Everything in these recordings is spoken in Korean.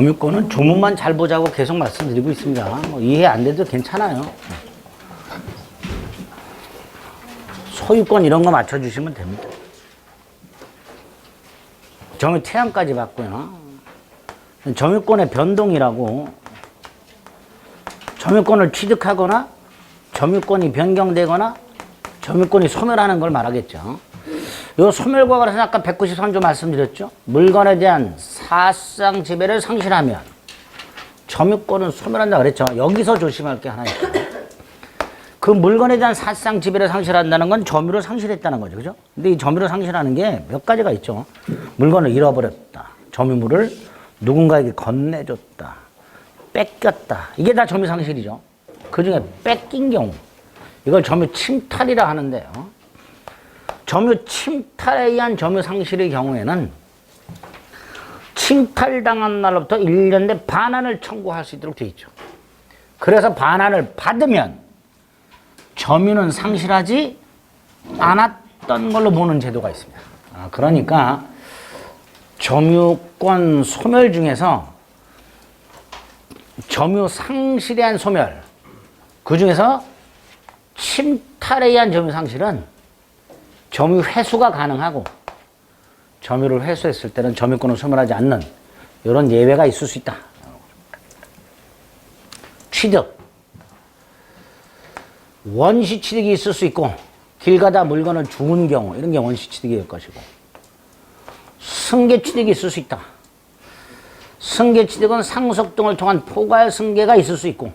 점유권은 조문만 잘 보자고 계속 말씀드리고 있습니다. 뭐 이해 안 돼도 괜찮아요. 소유권 이런 거 맞춰주시면 됩니다. 점유 태양까지 받고요. 점유권의 변동이라고 점유권을 취득하거나 점유권이 변경되거나 점유권이 소멸하는 걸 말하겠죠. 요 소멸과 관련해서 아까 193조 말씀드렸죠. 물건에 대한 사상 지배를 상실하면 점유권은 소멸한다 그랬죠. 여기서 조심할 게 하나 있어요. 그 물건에 대한 사상 지배를 상실한다는 건 점유를 상실했다는 거죠. 그죠? 근데 이 점유를 상실하는 게 몇 가지가 있죠. 물건을 잃어버렸다. 점유물을 누군가에게 건네줬다. 뺏겼다. 이게 다 점유 상실이죠. 그 중에 뺏긴 경우. 이걸 점유 침탈이라 하는데요. 점유 침탈에 의한 점유 상실의 경우에는 침탈당한 날로부터 1년 내 반환을 청구할 수 있도록 되어 있죠. 그래서 반환을 받으면 점유는 상실하지 않았던 걸로 보는 제도가 있습니다. 그러니까 점유권 소멸 중에서 점유 상실에 의한 소멸, 그 중에서 침탈에 의한 점유 상실은 점유 회수가 가능하고 점유를 회수했을 때는 점유권을 소멸하지 않는 이런 예외가 있을 수 있다. 취득. 원시 취득이 있을 수 있고 길 가다 물건을 주운 경우 이런 게 원시 취득이 될 것이고 승계 취득이 있을 수 있다. 승계 취득은 상속 등을 통한 포괄 승계가 있을 수 있고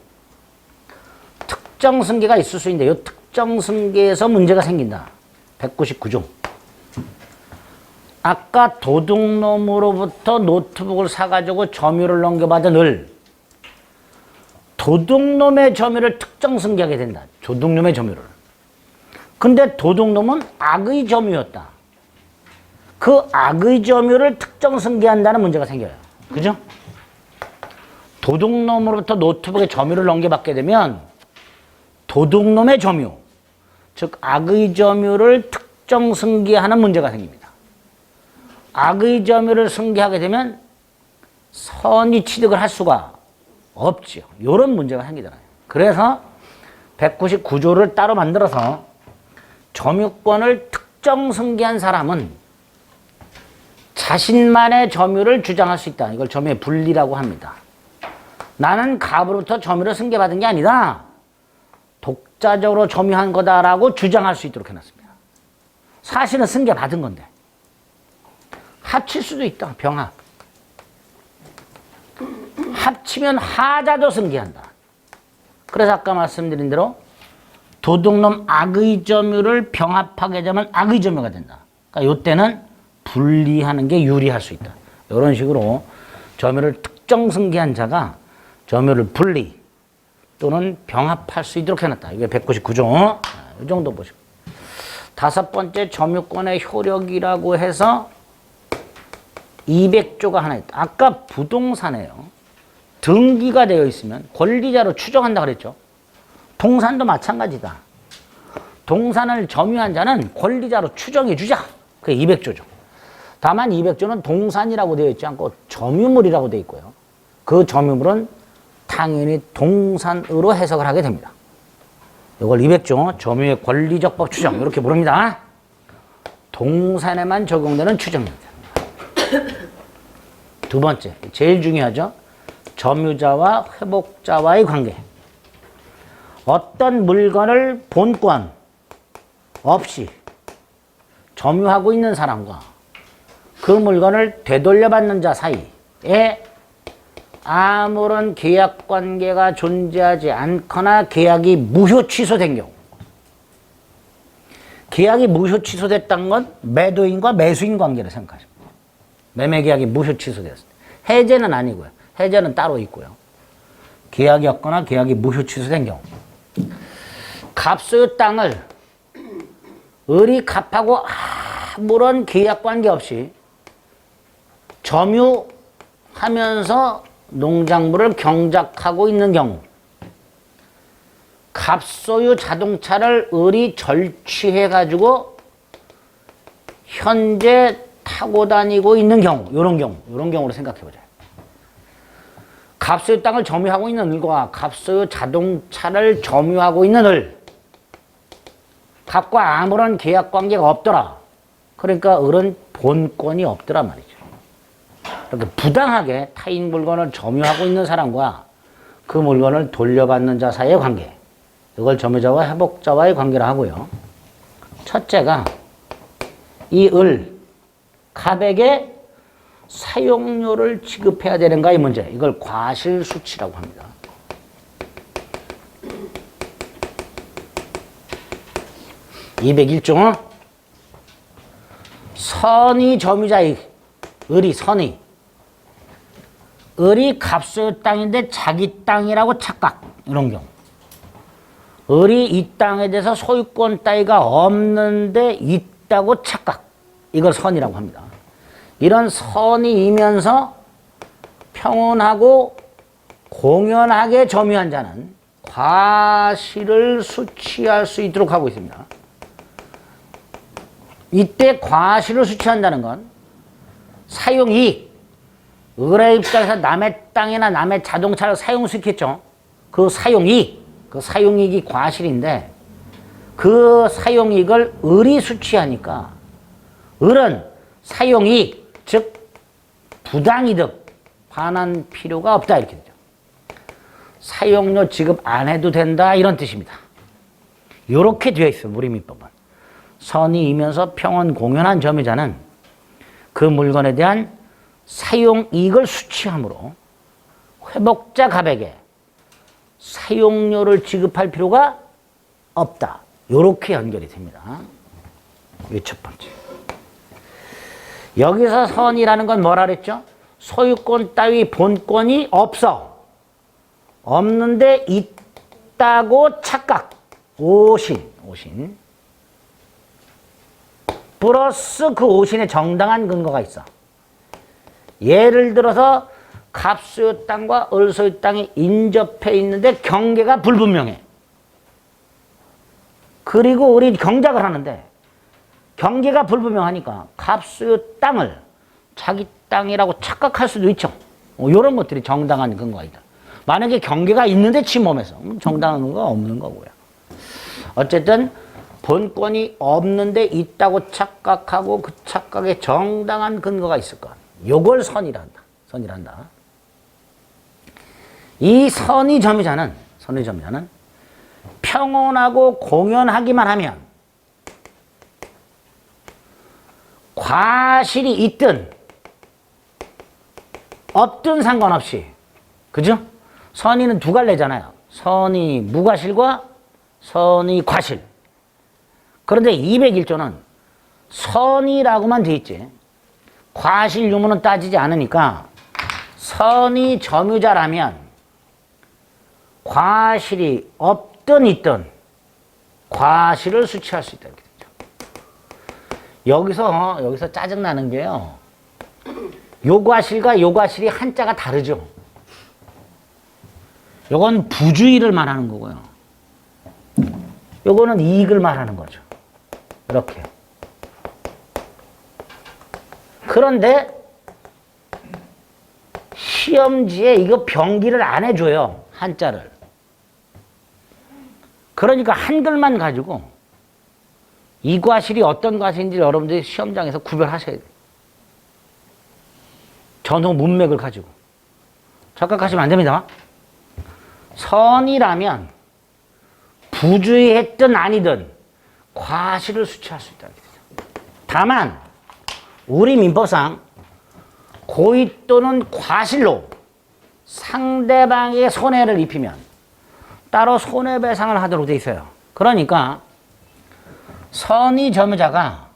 특정 승계가 있을 수 있는데 이 특정 승계에서 문제가 생긴다. 199조. 아까 도둑놈으로부터 노트북을 사가지고 점유를 넘겨받은 을 도둑놈의 점유를 특정 승계하게 된다. 도둑놈의 점유를. 근데 도둑놈은 악의 점유였다. 그 악의 점유를 특정 승계한다는 문제가 생겨요. 그죠? 도둑놈으로부터 노트북의 점유를 넘겨받게 되면 도둑놈의 점유, 즉 악의 점유를 특정 승계하는 문제가 생깁니다. 악의 점유를 승계하게 되면 선의 취득을 할 수가 없지요. 이런 문제가 생기잖아요. 그래서 199조를 따로 만들어서 점유권을 특정 승계한 사람은 자신만의 점유를 주장할 수 있다. 이걸 점유의 분리라고 합니다. 나는 갑으로부터 점유를 승계받은 게 아니다. 독자적으로 점유한 거다라고 주장할 수 있도록 해놨습니다. 사실은 승계받은 건데. 합칠 수도 있다. 병합. 합치면 하자도 승계한다. 그래서 아까 말씀드린 대로 도둑놈 악의 점유를 병합하게 되면 악의 점유가 된다. 그러니까 이때는 분리하는 게 유리할 수 있다. 이런 식으로 점유를 특정 승계한 자가 점유를 분리 또는 병합할 수 있도록 해놨다. 이게 199조. 이 정도 보시고. 다섯 번째 점유권의 효력이라고 해서 200조가 하나 있다. 아까 부동산에요. 등기가 되어 있으면 권리자로 추정한다 그랬죠. 동산도 마찬가지다. 동산을 점유한 자는 권리자로 추정해 주자. 그게 200조죠. 다만 200조는 동산이라고 되어 있지 않고 점유물이라고 되어 있고요. 그 점유물은 당연히 동산으로 해석을 하게 됩니다. 이걸 200조 점유의 권리적법 추정 이렇게 부릅니다. 동산에만 적용되는 추정입니다. 두 번째, 제일 중요하죠. 점유자와 회복자와의 관계. 어떤 물건을 본권 없이 점유하고 있는 사람과 그 물건을 되돌려받는 자 사이에 아무런 계약 관계가 존재하지 않거나 계약이 무효 취소된 경우. 계약이 무효 취소됐다는 건 매도인과 매수인 관계를 생각하십니다. 매매 계약이 무효 취소되었습니다. 해제는 아니고요. 해제는 따로 있고요. 계약이 없거나 계약이 무효 취소된 경우. 갑소유 땅을 을이 갑하고 아무런 계약 관계 없이 점유하면서 농작물을 경작하고 있는 경우. 갑소유 자동차를 을이 절취해가지고 현재 타고 다니고 있는 경우, 이런 경우로 생각해 보자. 갑소유 땅을 점유하고 있는 을과 갑소유 자동차를 점유하고 있는 을. 갑과 아무런 계약 관계가 없더라. 그러니까 을은 본권이 없더라 말이죠. 이렇게 부당하게 타인 물건을 점유하고 있는 사람과 그 물건을 돌려받는 자 사이의 관계. 이걸 점유자와 회복자와의 관계라 하고요. 첫째가 이 을, 갑에게 사용료를 지급해야 되는가의 문제. 이걸 과실수치라고 합니다. (201조) 선의 점유자의 을이 선의. 을이 갑소유 땅인데 자기 땅이라고 착각. 이런 경우. 을이 이 땅에 대해서 소유권 따위가 없는데 있다고 착각. 이걸 선이라고 합니다. 이런 선이이면서 평온하고 공연하게 점유한 자는 과실을 수취할 수 있도록 하고 있습니다. 이때 과실을 수취한다는 건 사용이익, 을의 입장에서 남의 땅이나 남의 자동차를 사용시켰죠. 그 사용이익, 그 사용이익이 과실인데 그 사용이익을 을이 수취하니까 을은 사용이익, 즉 부당이득 반환 필요가 없다 이렇게 되죠. 사용료 지급 안 해도 된다 이런 뜻입니다. 이렇게 되어 있어요. 무리민법은. 선의이면서 평온 공연한 점유자는 그 물건에 대한 사용이익을 수취함으로 회복자 갑에게 사용료를 지급할 필요가 없다. 이렇게 연결이 됩니다. 이게 첫 번째. 여기서 선이라는 건 뭐라 그랬죠? 소유권 따위 본권이 없어. 없는데 있다고 착각. 오신. 플러스 그 오신에 정당한 근거가 있어. 예를 들어서 갑소유 땅과 을소유 땅이 인접해 있는데 경계가 불분명해. 그리고 우리 경작을 하는데 경계가 불분명하니까 갑소유 땅을 자기 땅이라고 착각할 수도 있죠. 이런 것들이 정당한 근거가 있다. 만약에 경계가 있는데 침범해서 정당한 근거가 없는 거고요. 어쨌든 본권이 없는데 있다고 착각하고 그 착각에 정당한 근거가 있을 것. 요걸 선이란다. 이 선의 점유자는 평온하고 공연하기만 하면 과실이 있든 없든 상관없이, 그죠? 선의는 두 갈래잖아요. 선의 무과실과 선의 과실. 그런데 201조는 선의라고만 돼 있지 과실 유무는 따지지 않으니까 선의 점유자라면 과실이 없든 있든 과실을 수취할 수 있다. 여기서 짜증나는 게요. 요과실과 요과실이 한자가 다르죠. 요건 부주의를 말하는 거고요. 요거는 이익을 말하는 거죠. 이렇게. 그런데 시험지에 이거 병기를 안 해줘요. 한자를. 그러니까 한글만 가지고 이 과실이 어떤 과실인지 여러분들이 시험장에서 구별하셔야 돼요. 전통 문맥을 가지고. 착각하시면 안 됩니다. 선이라면 부주의했든 아니든 과실을 수취할 수 있다. 다만 우리 민법상 고의 또는 과실로 상대방에게 손해를 입히면 따로 손해배상을 하도록 돼 있어요. 그러니까 선의 점유자가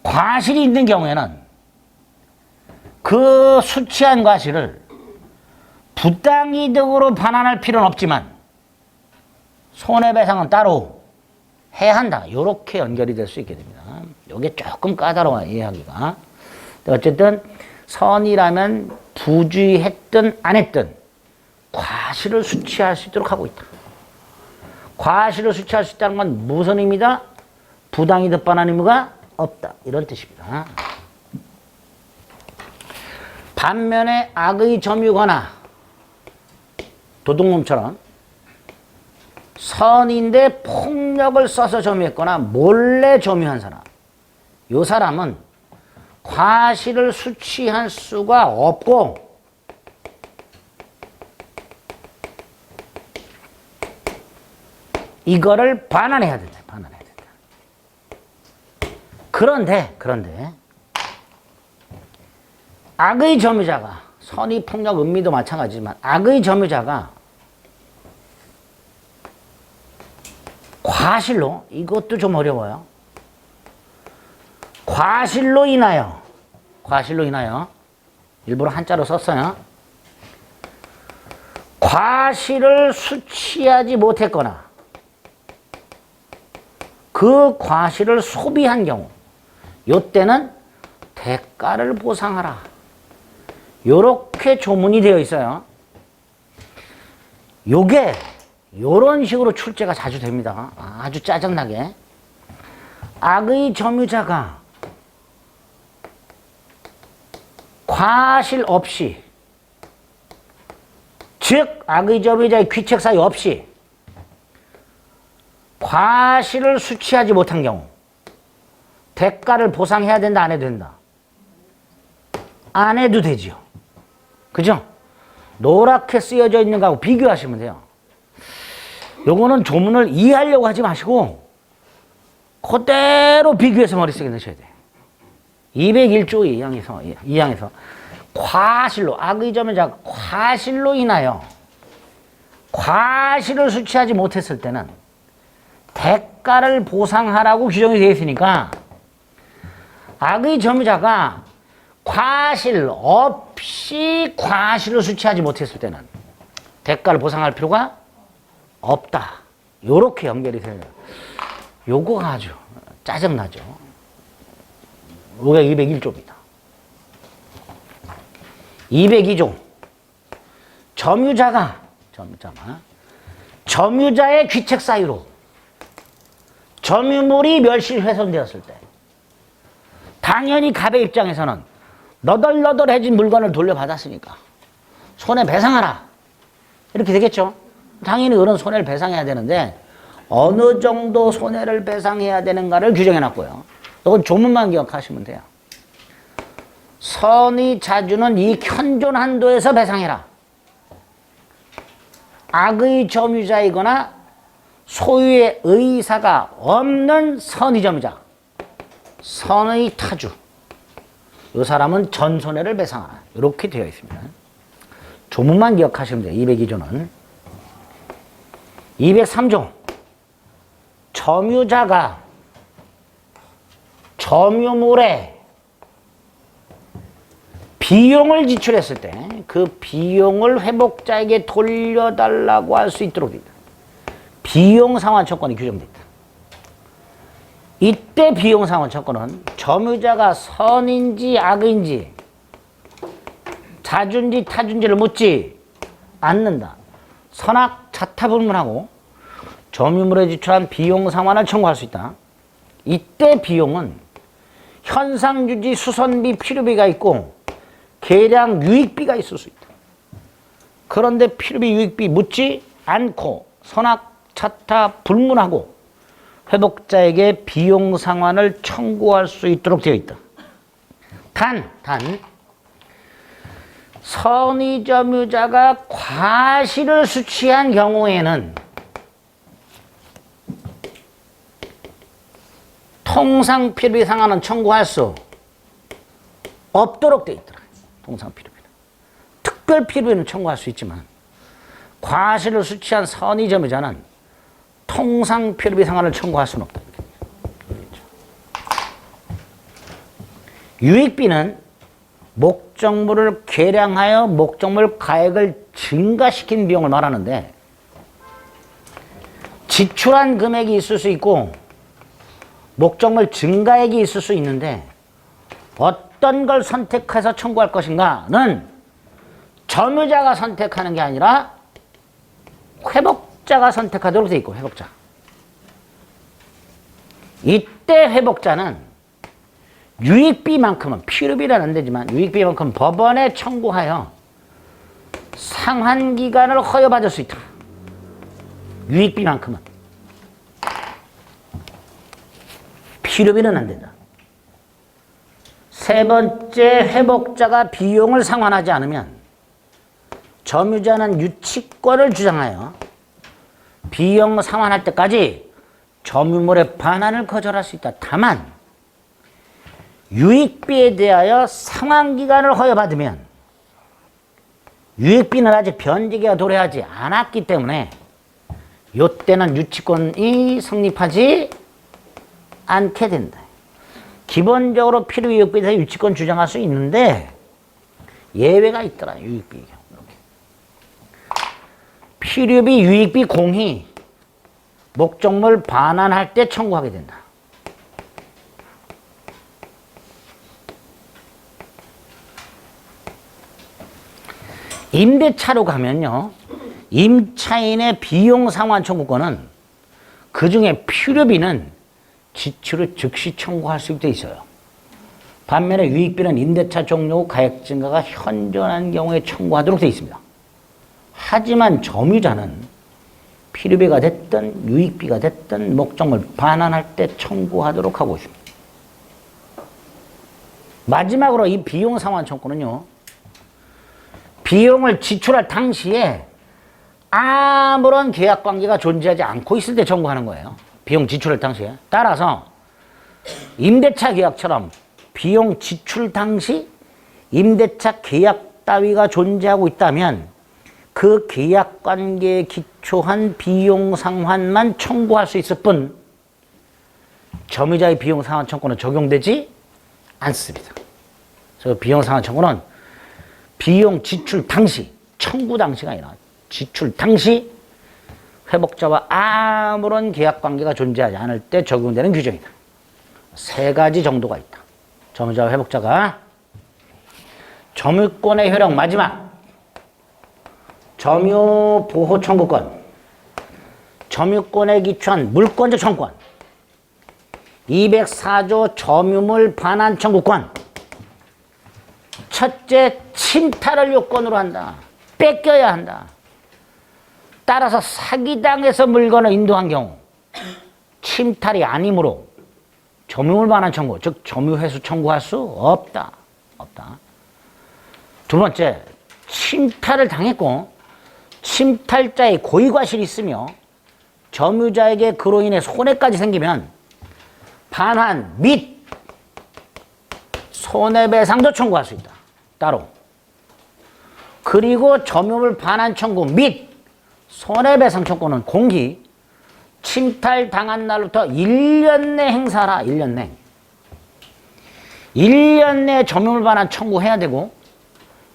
과실이 있는 경우에는 그 수취한 과실을 부당이득으로 반환할 필요는 없지만 손해배상은 따로 해야 한다. 이렇게 연결이 될 수 있게 됩니다. 이게 조금 까다로워요, 이해하기가. 어쨌든 선이라면 부주의했든 안 했든 과실을 수취할 수 있도록 하고 있다. 과실을 수취할 수 있다는 건 무슨 의미다? 부당이득 반환 의무가 없다. 이런 뜻입니다. 반면에 악의 점유거나 도둑놈처럼 선인데 폭력을 써서 점유했거나 몰래 점유한 사람. 이 사람은 과실을 수취할 수가 없고 이거를 반환해야 된다. 반환해야 된다. 그런데 악의 점유자가 선의 폭력 은미도 마찬가지지만 악의 점유자가 과실로 이것도 좀 어려워요. 과실로 인하여 일부러 한자로 썼어요. 과실을 수취하지 못했거나 그 과실을 소비한 경우 요때는 대가를 보상하라. 요렇게 조문이 되어 있어요. 요게 요런 식으로 출제가 자주 됩니다. 아주 짜증나게. 악의 점유자가 과실 없이, 즉 악의 점유자의 귀책 사유 없이 과실을 수취하지 못한 경우 대가를 보상해야 된다, 안 해도 된다? 안 해도 되지요. 그죠? 노랗게 쓰여져 있는 거하고 비교하시면 돼요. 요거는 조문을 이해하려고 하지 마시고 그대로 비교해서 머릿속에 넣으셔야 돼요. 201조 2항에서 과실로, 악의 점유자가 과실로 인하여 과실을 수취하지 못했을 때는 대가를 보상하라고 규정이 되어 있으니까 악의 점유자가 과실 없이 과실을 수취하지 못했을 때는 대가를 보상할 필요가 없다. 요렇게 연결이 돼요. 요거가 아주 짜증나죠. 요게 201조입니다. 202조. 점유자의 귀책 사유로 점유물이 멸실훼손되었을 때 당연히 갑의 입장에서는 너덜너덜해진 물건을 돌려받았으니까 손해배상하라. 이렇게 되겠죠. 당연히 그런 손해를 배상해야 되는데 어느 정도 손해를 배상해야 되는가를 규정해놨고요. 이건 조문만 기억하시면 돼요. 선의 자주는 이 현존 한도에서 배상해라. 악의 점유자이거나 소유의 의사가 없는 선의 점유자, 선의 타주, 이 사람은 전손해를 배상하라. 이렇게 되어 있습니다. 조문만 기억하시면 돼요. 202조는. 203조. 점유자가 점유물에 비용을 지출했을 때 그 비용을 회복자에게 돌려달라고 할 수 있도록 되어 있다. 비용상환 조건이 규정되어 있다. 이때 비용상환 조건은 점유자가 선인지 악인지 자주인지 타주인지를 묻지 않는다. 선악 자타 불문하고 점유물에 지출한 비용상환을 청구할 수 있다. 이때 비용은 현상유지 수선비 필요비가 있고 계량 유익비가 있을 수 있다. 그런데 필요비 유익비 묻지 않고 선악 자타 불문하고 회복자에게 비용 상환을 청구할 수 있도록 되어 있다. 단 선의 점유자가 과실을 수취한 경우에는 통상 필요비 상환은 청구할 수 없도록 되어 있더라. 통상 필요비는. 특별 필요비는 청구할 수 있지만 과실을 수취한 선의 점유자는 통상 필요비 상환을 청구할 수는 없다. 유익비는 목적물을 계량하여 목적물 가액을 증가시킨 비용을 말하는데 지출한 금액이 있을 수 있고 목적물 증가액이 있을 수 있는데 어떤 걸 선택해서 청구할 것인가는 점유자가 선택하는 게 아니라 회복자가 선택하도록 되어 있고, 회복자. 이때 회복자는 유익비만큼은, 필요비는 안 되지만 유익비만큼 법원에 청구하여 상환기간을 허여받을 수 있다. 유익비만큼은. 필요비는 안 된다. 세 번째, 회복자가 비용을 상환하지 않으면 점유자는 유치권을 주장하여 비용 상환할 때까지 점유물의 반환을 거절할 수 있다. 다만 유익비에 대하여 상환기간을 허여받으면 유익비는 아직 변제기가 도래하지 않았기 때문에 이때는 유치권이 성립하지 않게 된다. 기본적으로 필요유익비에 대해서 유치권 주장할 수 있는데 예외가 있더라. 유익비 경우. 필요비, 유익비 공히 목적물 반환할 때 청구하게 된다. 임대차로 가면요, 임차인의 비용 상환 청구권은 그중에 필요비는 지출을 즉시 청구할 수 있게 돼 있어요. 반면에 유익비는 임대차 종료 후 가액 증가가 현존한 경우에 청구하도록 돼 있습니다. 하지만 점유자는 필요비가 됐든 유익비가 됐든 목적물 반환할 때 청구하도록 하고 있습니다. 마지막으로 이 비용 상환 청구는요, 비용을 지출할 당시에 아무런 계약 관계가 존재하지 않고 있을 때 청구하는 거예요. 비용 지출할 당시에. 따라서 임대차 계약처럼 비용 지출 당시 임대차 계약 따위가 존재하고 있다면 그 계약 관계에 기초한 비용 상환만 청구할 수 있을 뿐 점유자의 비용 상환 청구는 적용되지 않습니다. 그래서 비용 상환 청구는 비용 지출 당시, 청구 당시가 아니라 지출 당시 회복자와 아무런 계약 관계가 존재하지 않을 때 적용되는 규정이다. 세 가지 정도가 있다. 점유자와 회복자가 점유권의 효력 마지막 점유 보호 청구권, 점유권에 기초한 물권적 청구권, 204조 점유물 반환 청구권. 첫째, 침탈을 요건으로 한다. 뺏겨야 한다. 따라서 사기당해서 물건을 인도한 경우 침탈이 아니므로 점유물 반환 청구, 즉 점유회수 청구할 수 없다. 두 번째, 침탈을 당했고 침탈자의 고의과실이 있으며 점유자에게 그로 인해 손해까지 생기면 반환 및 손해배상도 청구할 수 있다. 따로. 그리고 점유물 반환 청구 및 손해배상 청구는 공히 침탈당한 날부터 1년 내 행사하라. 1년 내. 1년 내 점유물 반환 청구해야 되고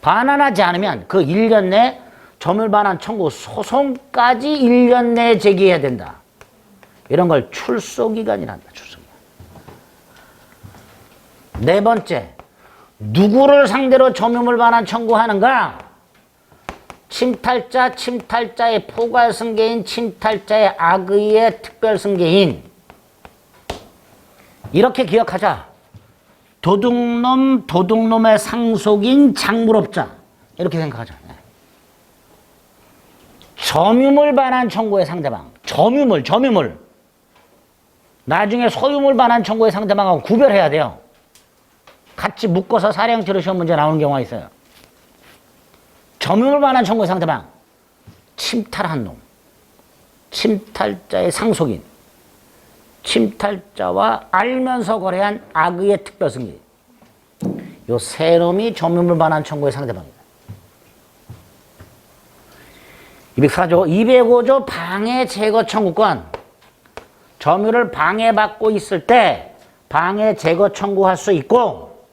반환하지 않으면 그 1년 내 점유물 반환 청구 소송까지 1년 내에 제기해야 된다. 이런 걸 출소기간이란다. 출소기간. 네 번째, 누구를 상대로 점유물 반환 청구하는가? 침탈자, 침탈자의 포괄승계인, 침탈자의 악의의 특별승계인. 이렇게 기억하자. 도둑놈, 도둑놈의 상속인, 장물업자. 이렇게 생각하자. 점유물 반환 청구의 상대방. 점유물. 나중에 소유물 반환 청구의 상대방하고 구별해야 돼요. 같이 묶어서 사량치료 시험 문제 나오는 경우가 있어요. 점유물 반환 청구의 상대방. 침탈한 놈. 침탈자의 상속인. 침탈자와 알면서 거래한 악의의 특별승계. 요 세 놈이 점유물 반환 청구의 상대방입니다. 204조, 205조 방해 제거 청구권. 점유를 방해받고 있을 때 방해 제거 청구할 수 있고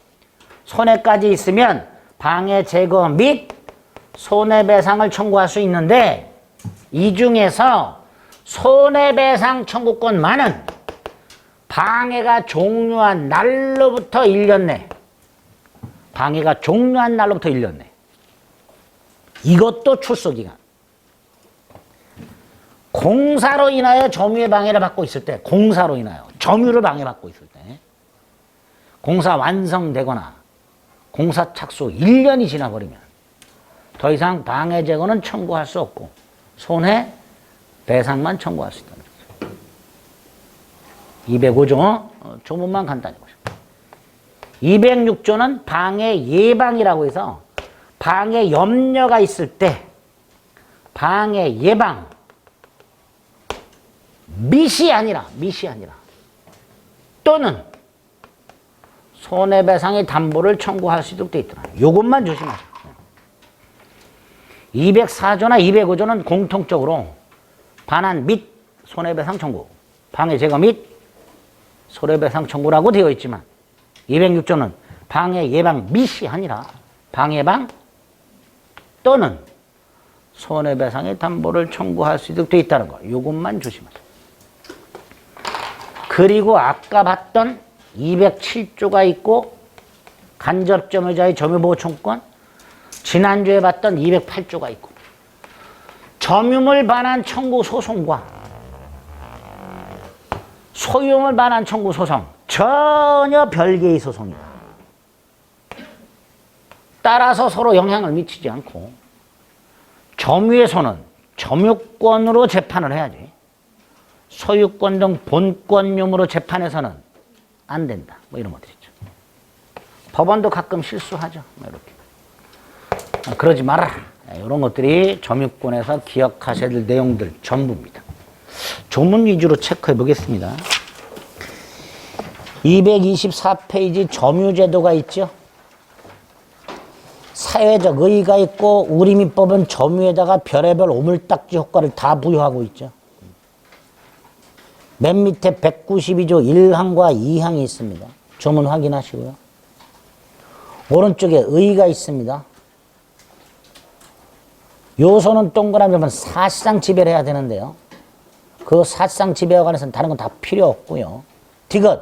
손해까지 있으면 방해 제거 및 손해배상을 청구할 수 있는데 이 중에서 손해배상 청구권만은 방해가 종료한 날로부터 1년 내. 방해가 종료한 날로부터 1년 내. 이것도 출소기간. 공사로 인하여 점유의 방해를 받고 있을 때, 공사로 인하여 점유를 방해받고 있을 때, 공사 완성되거나 공사 착수 1년이 지나버리면 더 이상 방해 제거는 청구할 수 없고 손해배상만 청구할 수 있다는 거죠. 205조 조문만 간단히 보시죠. 206조는 방해 예방이라고 해서 방해 염려가 있을 때 방해 예방 미시 아니라 또는 손해배상의 담보를 청구할 수 있도록 되어 있더라. 이것만 조심하세요. 204조나 205조는 공통적으로 반환 및 손해배상 청구, 방해 제거 및 손해배상 청구라고 되어 있지만 206조는 방해 예방 및이 아니라 방해방 또는 손해배상의 담보를 청구할 수 있도록 되어 있다는 거. 이것만 조심하세요. 그리고 아까 봤던 207조가 있고 간접점유자의 점유보호청구권, 지난주에 봤던 208조가 있고 점유물 반환 청구 소송과 소유물 반환 청구 소송 전혀 별개의 소송이다. 따라서 서로 영향을 미치지 않고 점유의 손은 점유권으로 재판을 해야지 소유권 등 본권용으로 재판해서는 안 된다. 뭐 이런 것들 있죠. 법원도 가끔 실수하죠. 뭐 이렇게. 그러지 말아라. 이런 것들이 점유권에서 기억하셔야 될 내용들 전부입니다. 조문 위주로 체크해 보겠습니다. 224페이지 점유제도가 있죠. 사회적 의의가 있고 우리민법은 점유에다가 별의별 오물딱지 효과를 다 부여하고 있죠. 맨 밑에 192조 1항과 2항이 있습니다. 조문 확인하시고요. 오른쪽에 의의가 있습니다. 요소는 동그라미면 사실상 지배를 해야 되는데요. 그 사실상 지배와 관해서는 다른 건 다 필요 없고요. 디귿,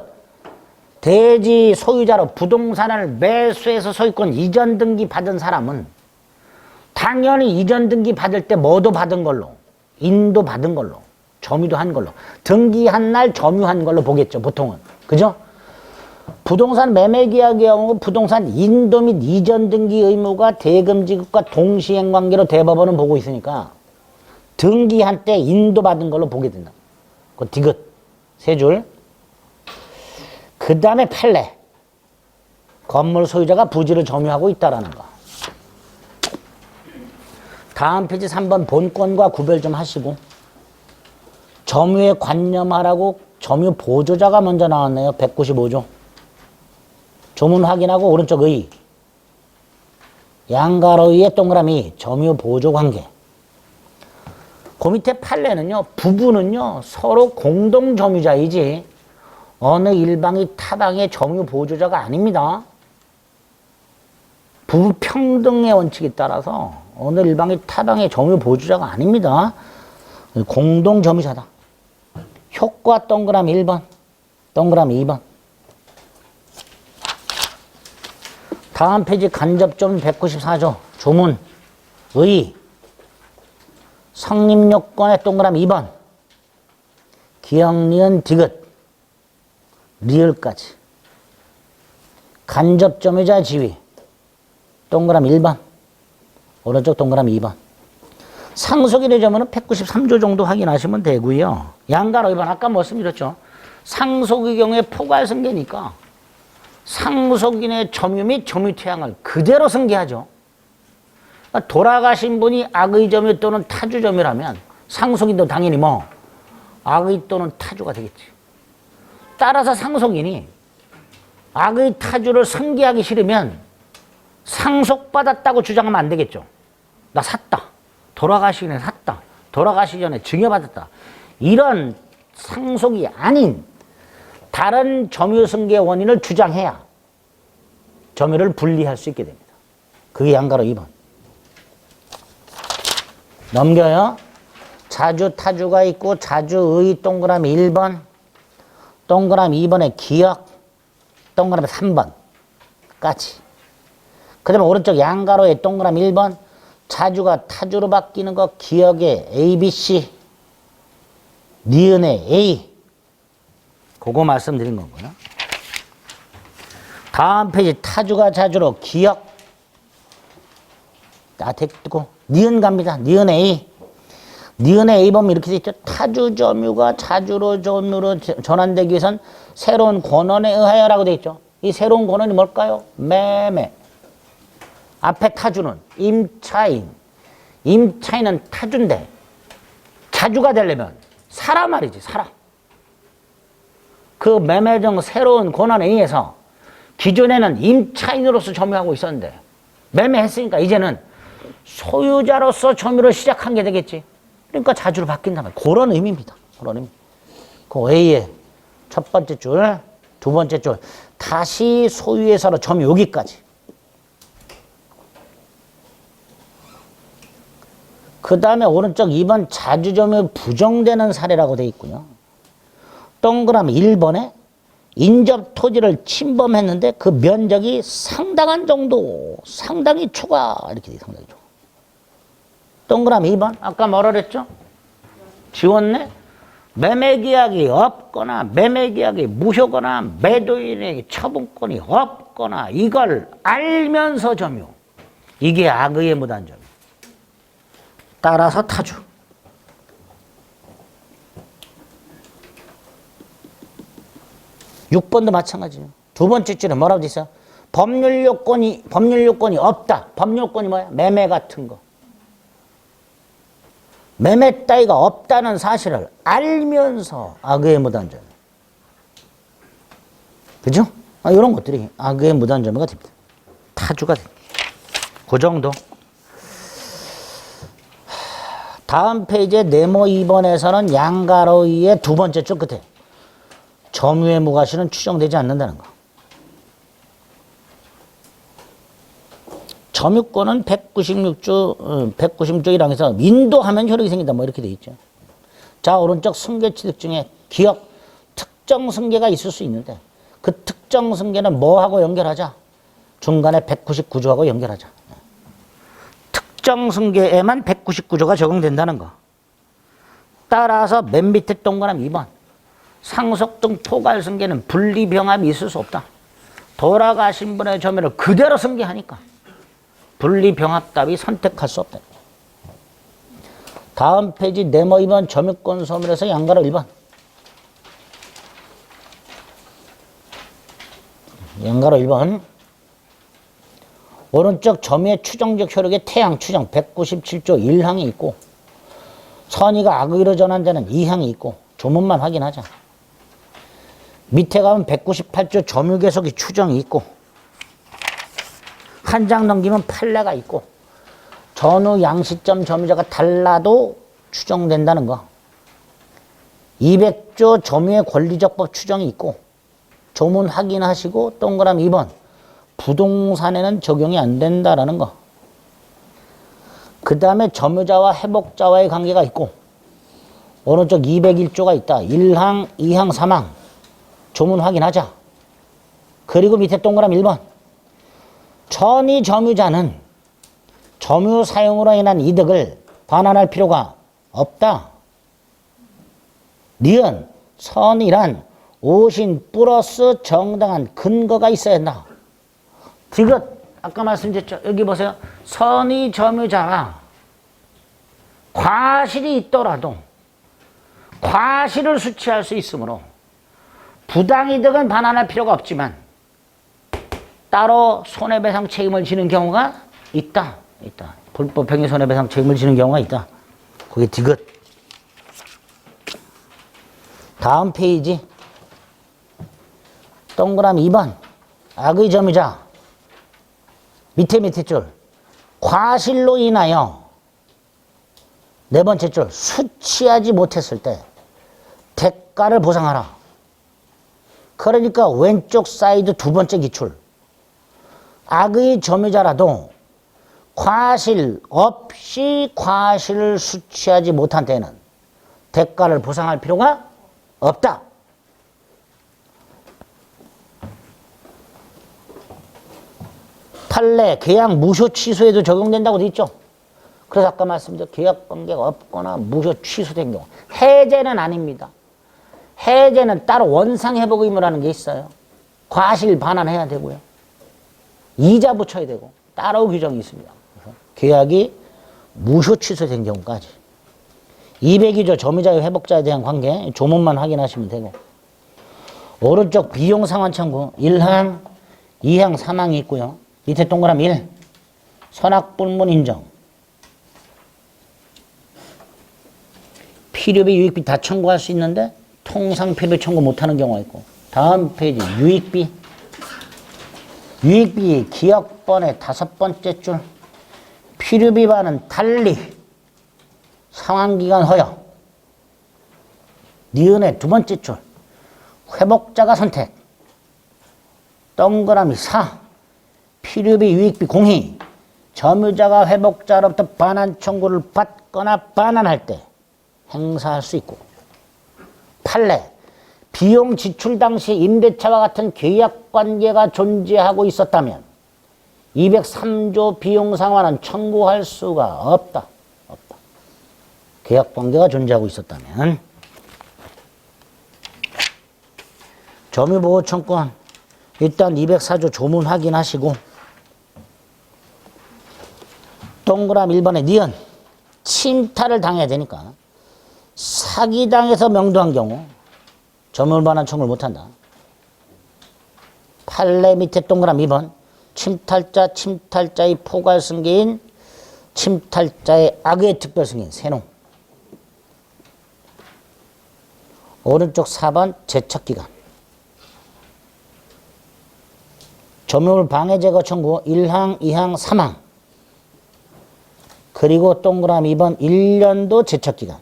대지 소유자로 부동산을 매수해서 소유권 이전 등기 받은 사람은 당연히 이전 등기 받을 때 뭐도 받은 걸로, 인도 받은 걸로, 점유도 한 걸로, 등기한 날 점유한 걸로 보겠죠, 보통은. 그죠? 부동산 매매 계약의 경우 부동산 인도 및 이전 등기 의무가 대금 지급과 동시행 관계로 대법원은 보고 있으니까 등기한 때 인도 받은 걸로 보게 된다. 그 디귿 세 줄. 그 다음에 판례. 건물 소유자가 부지를 점유하고 있다라는 거. 다음 페이지 3번 본권과 구별 좀 하시고 점유에 관념하라고 점유 보조자가 먼저 나왔네요. 195조. 조문 확인하고 오른쪽 의. 양가로의 동그라미 점유 보조 관계. 그 밑에 판례는요. 부부는요. 서로 공동 점유자이지 어느 일방이 타방의 점유 보조자가 아닙니다. 부부 평등의 원칙에 따라서 어느 일방이 타방의 점유 보조자가 아닙니다. 공동 점유자다. 효과 동그라미 1번, 동그라미 2번. 다음 페이지 간접점 194조 조문 의 성립요건의 동그라미 2번 기역, 니은, 디귿 리을까지 간접점유자 지위 동그라미 1번 오른쪽 동그라미 2번 상속인의 점유는 193조 정도 확인하시면 되고요. 양가로 2번 아까 말씀드렸죠. 상속의 경우에 포괄승계니까 상속인의 점유 및 점유 퇴항을 그대로 승계하죠. 그러니까 돌아가신 분이 악의 점유 또는 타주 점유라면 상속인도 당연히 뭐 악의 또는 타주가 되겠지. 따라서 상속인이 악의 타주를 승계하기 싫으면 상속받았다고 주장하면 안 되겠죠. 나 샀다. 돌아가시기 전에 샀다. 돌아가시기 전에 증여받았다. 이런 상속이 아닌 다른 점유승계 원인을 주장해야 점유를 분리할 수 있게 됩니다. 그게 양가로 2번. 넘겨요. 자주 타주가 있고 자주의 동그라미 1번 동그라미 2번에 기역 동그라미 3번까지. 그 다음에 오른쪽 양가로의 동그라미 1번 자주가 타주로 바뀌는 거 기역의 ABC 니은의 A 그거 말씀드린 거고요. 다음 페이지 타주가 자주로 기역 됐고 니은 갑니다. 니은 A. 니은의 A 보면 이렇게 돼 있죠. 타주 점유가 자주로 점유로 전환되기 위해선 새로운 권원에 의하여라고 돼 있죠. 이 새로운 권원이 뭘까요? 매매. 앞에 타주는 임차인. 임차인은 타주인데 자주가 되려면 사라 말이지, 사라. 그 매매정 새로운 권한에 의해서 기존에는 임차인으로서 점유하고 있었는데 매매했으니까 이제는 소유자로서 점유를 시작한 게 되겠지. 그러니까 자주로 바뀐단 말이에요. 그런 의미입니다. 그런 의미. 그 A의 첫 번째 줄, 두 번째 줄. 다시 소유에서로 점유 여기까지. 그 다음에 오른쪽 2번 자주점유 부정되는 사례라고 되어 있고요. 동그라미 1번에 인접 토지를 침범했는데 그 면적이 상당한 정도, 상당히 초과 이렇게 돼, 상당히 초과. 동그라미 2번 아까 뭐라 그랬죠? 지웠네? 매매계약이 없거나 매매계약이 무효거나 매도인에게 처분권이 없거나 이걸 알면서 점유. 이게 악의의 무단점유. 따라서 타주. (6번도) 마찬가지예요. 두 번째 줄에 뭐라고 돼 있어요? 법률 요건이 없다. 법률 요건이 뭐야? 매매 같은 거. 매매 따위가 없다는 사실을 알면서 악의의 무단점유. 그죠? 이런 것들이 악의의 무단점유가 됩니다. 타주가 됩니다. 그 정도. 다음 페이지에 네모 2번에서는 양가로이의 두 번째 줄 끝에 점유의 무과실은 추정되지 않는다는 거. 점유권은 196조 196조 1항에서 인도하면 효력이 생긴다. 뭐 이렇게 돼 있죠. 자, 오른쪽 승계 취득 중에 기억 특정 승계가 있을 수 있는데 그 특정 승계는 뭐하고 연결하자? 중간에 199조하고 연결하자. 특정 승계에만 199조가 적용된다는 거. 따라서 맨 밑에 동그라미 2번. 상속 등 포괄 승계는 분리병합이 있을 수 없다. 돌아가신 분의 점유를 그대로 승계하니까 분리병합 답이 선택할 수 없다. 다음 페이지 네모 2번 점유권 소멸에서 양가로 1번. 양가로 1번. 오른쪽 점유의 추정적 효력의 태양 추정 197조 1항이 있고 선의가 악의로 전환되는 2항이 있고 조문만 확인하자. 밑에 가면 198조 점유계속이 추정이 있고 한 장 넘기면 판례가 있고 전후 양시점 점유자가 달라도 추정된다는 거. 200조 점유의 권리적법 추정이 있고 조문 확인하시고 동그라미 2번 부동산에는 적용이 안 된다라는 거. 그 다음에 점유자와 회복자와의 관계가 있고 오른쪽 201조가 있다. 1항, 2항, 3항 조문 확인하자. 그리고 밑에 동그라미 1번 전이 점유자는 점유 사용으로 인한 이득을 반환할 필요가 없다. 니은 선이란 오신 플러스 정당한 근거가 있어야 한다. 디귿 아까 말씀드렸죠. 여기 보세요. 선의 점유자가 과실이 있더라도 과실을 수취할 수 있으므로 부당이득은 반환할 필요가 없지만 따로 손해배상 책임을 지는 경우가 있다. 불법행위 손해배상 책임을 지는 경우가 있다. 그게 디귿. 다음 페이지 동그라미 2번 악의 점유자 밑에 줄 과실로 인하여 네 번째 줄 수취하지 못했을 때 대가를 보상하라. 그러니까 왼쪽 사이드 두 번째 기출 악의 점유자라도 과실 없이 과실을 수취하지 못한 때에는 대가를 보상할 필요가 없다. 판례, 계약 무효 취소에도 적용된다고 돼 있죠. 그래서 아까 말씀드린 계약 관계가 없거나 무효 취소된 경우 해제는 아닙니다. 해제는 따로 원상회복 의무라는 게 있어요. 과실 반환해야 되고요. 이자 붙여야 되고 따로 규정이 있습니다. 그래서 계약이 무효 취소된 경우까지. 200이죠. 점유자의 회복자에 대한 관계. 조문만 확인하시면 되고. 오른쪽 비용 상환 청구 1항, 2항, 3항이 있고요. 밑에 동그라미 1. 선악불문 인정. 필요비, 유익비 다 청구할 수 있는데 통상 필요비 청구 못하는 경우가 있고. 다음 페이지 유익비. 유익비 기억번의 5번째 줄. 필요비와는 달리 상환기간 허용. 니은의 2번째 줄. 회복자가 선택. 동그라미 4. 필요비, 유익비 공히. 점유자가 회복자로부터 반환 청구를 받거나 반환할 때 행사할 수 있고. 판례. 비용 지출 당시 임대차와 같은 계약관계가 존재하고 있었다면 203조 비용 상환은 청구할 수가 없다. 계약관계가 존재하고 있었다면. 점유보호청권 일단 204조 조문 확인하시고 동그라미 1번에 니은 침탈을 당해야 되니까 사기당해서 명도한 경우 점유반환 청구를 못한다. 판례 밑에 동그라미 2번 침탈자, 침탈자의 포괄승계인 침탈자의 악의 특별승계인 세농. 오른쪽 4번 제척기간. 점유물 방해 제거 청구 1항, 2항, 3항. 그리고 동그라미 2번 1년도 제척기간.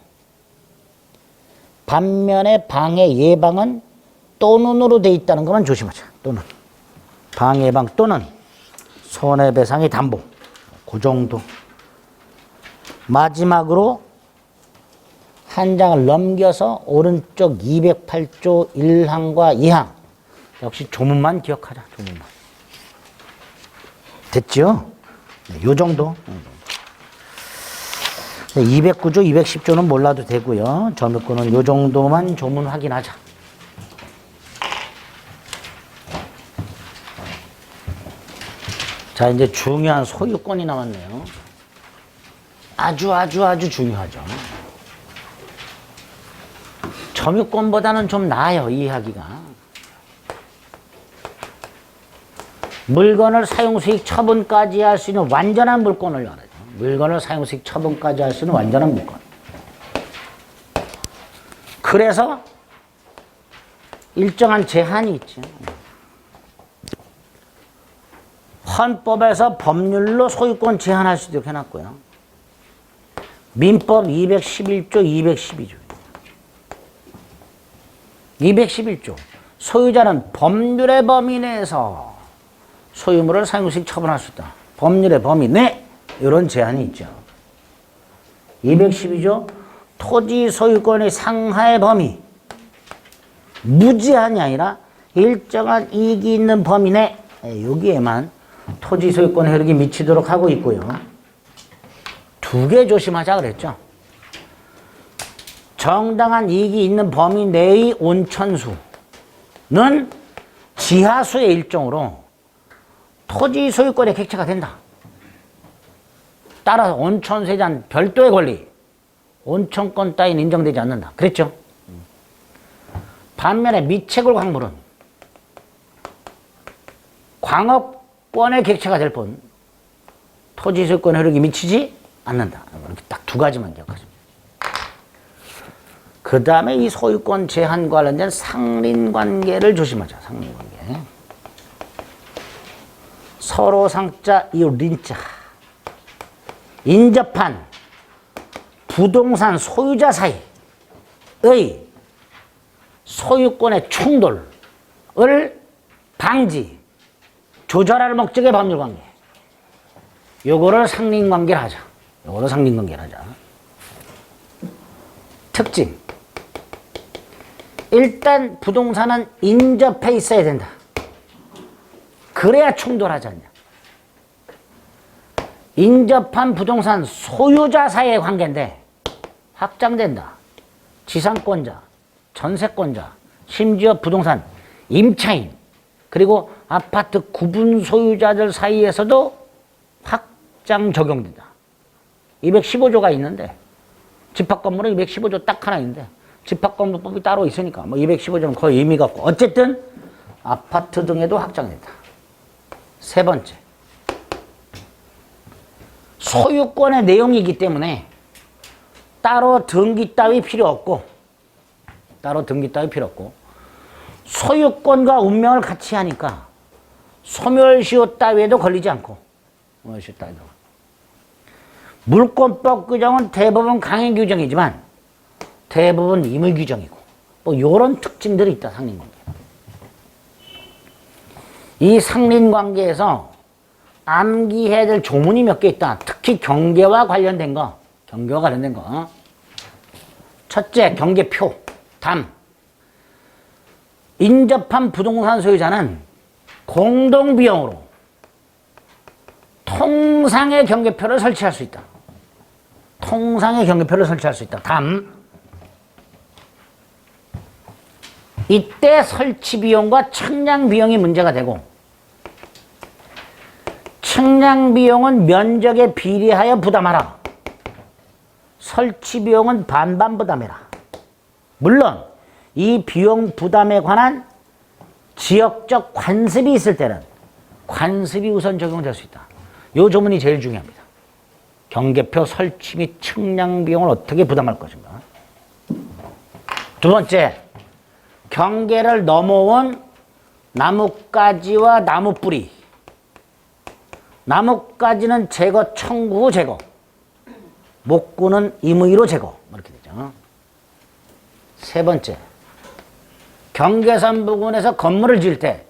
반면에 방해 예방은 또는으로 돼 있다는 것만 조심하자. 또는. 방해 예방 또는 손해배상의 담보. 그 정도. 마지막으로 한 장을 넘겨서 오른쪽 208조 1항과 2항. 역시 조문만 기억하자. 조문만. 됐죠? 요 정도. 209조, 210조는 몰라도 되고요. 점유권은 요 정도만 조문 확인하자. 자, 이제 중요한 소유권이 남았네요. 아주 중요하죠. 점유권보다는 좀 나아요, 이해하기가. 물건을 사용수익 처분까지 할 수 있는 완전한 물권을 말하죠. 물건을 사용수익 처분까지 할 수 있는 완전한 물권. 그래서 일정한 제한이 있죠. 헌법에서 법률로 소유권 제한할 수도 있게 해놨고요. 민법 211조, 212조. 211조. 소유자는 법률의 범위 내에서 소유물을 사용수익 처분할 수 있다. 법률의 범위 내 이런 제한이 있죠. 212조 토지 소유권의 상하의 범위 무제한이 아니라 일정한 이익이 있는 범위 내 여기에만 토지 소유권 효력이 미치도록 하고 있고요. 2개 조심하자 그랬죠. 정당한 이익이 있는 범위 내의 온천수는 지하수의 일종으로 토지 소유권의 객체가 된다. 따라서 온천수에 대한 별도의 권리, 온천권 따위는 인정되지 않는다. 그랬죠? 반면에 미채굴 광물은 광업권의 객체가 될 뿐 토지 소유권 효력이 미치지 않는다. 이렇게 딱 2가지만 기억하십니다. 그 다음에 이 소유권 제한 관련된 상린관계를 조심하자. 상린관계. 서로 상자 이후 린자. 인접한 부동산 소유자 사이의 소유권의 충돌을 방지, 조절할 목적의 법률관계. 요거를 상린관계를 하자. 특징. 일단 부동산은 인접해 있어야 된다. 그래야 충돌하지 않냐. 인접한 부동산 소유자 사이의 관계인데 확장된다. 지상권자, 전세권자, 심지어 부동산 임차인, 그리고 아파트 구분 소유자들 사이에서도 확장 적용된다. 215조가 있는데 집합건물은 215조 딱 하나 있는데 집합건물법이 따로 있으니까 뭐 215조는 거의 의미가 없고 어쨌든 아파트 등에도 확장된다. 세 번째, 소유권의 내용이기 때문에 따로 등기 따위 필요 없고 소유권과 운명을 같이 하니까 소멸시효 따위에도 걸리지 않고 물권법 규정은 대부분 강행 규정이지만 대부분 임의 규정이고 뭐 이런 특징들이 있다. 상린관계. 이 상린관계에서 암기해야 될 조문이 몇 개 있다. 특히 경계와 관련된 거. 첫째, 경계표, 담. 인접한 부동산 소유자는 공동비용으로 통상의 경계표를 설치할 수 있다. 담. 이때 설치 비용과 측량 비용이 문제가 되고 측량 비용은 면적에 비례하여 부담하라. 설치 비용은 반반 부담해라. 물론 이 비용 부담에 관한 지역적 관습이 있을 때는 관습이 우선 적용될 수 있다. 이 조문이 제일 중요합니다. 경계표 설치 및 측량 비용을 어떻게 부담할 것인가. 두 번째, 경계를 넘어온 나뭇가지와 나무뿌리. 나뭇가지는 제거 청구 후 제거. 목구는 임의로 제거. 이렇게 되죠. 세 번째, 경계선 부근에서 건물을 지을 때